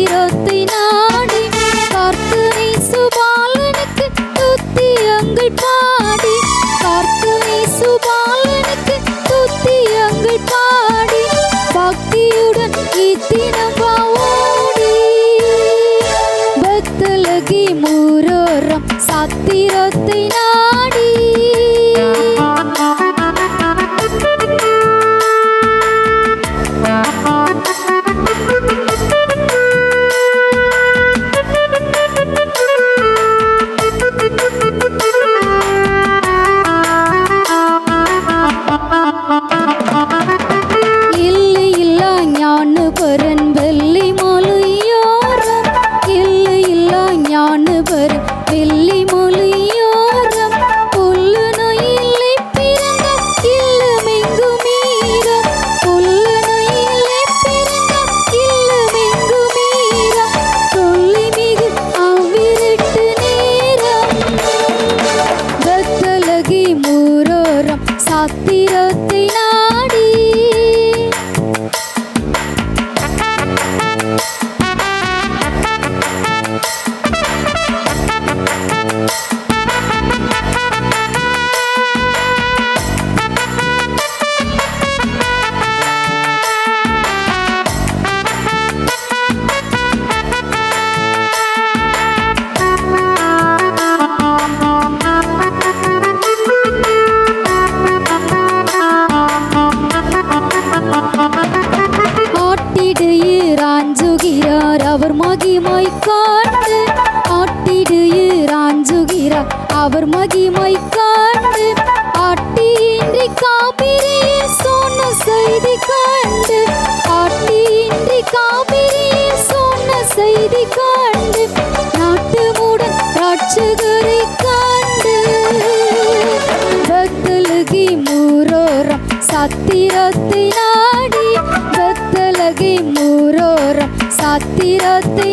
சாத்திரத்தை நாடி கர்த்தனை சுபாலனுக்கு துத்தியங்கள் பாடி கர்த்தனை சுபாலனுக்கு துத்தியங்கள் பாடி பக்தியுடன் இத்தினம் ஓடி பெத்லகி மூரோரம் சாத்திரத்தை நாடி சாத்திரத்தை நாடி அவர் மகிமை காண்டு ஆட்டிடுகிறாஞ்சுகிறார் அவர் மகிமை காண்டு ஆட்டியின்றி காபிரியே சொன்ன செய்தி கண்டு ஆட்டியின்றி காபிரியே சொன்ன செய்தி கண்டு நாட்டுமுடன் ரட்சகரை கண்டு பெத்லகி மூரோரம் சாத்திரத்தை நாடி பெத்லகி மூரோரம் சாத்திரத்தை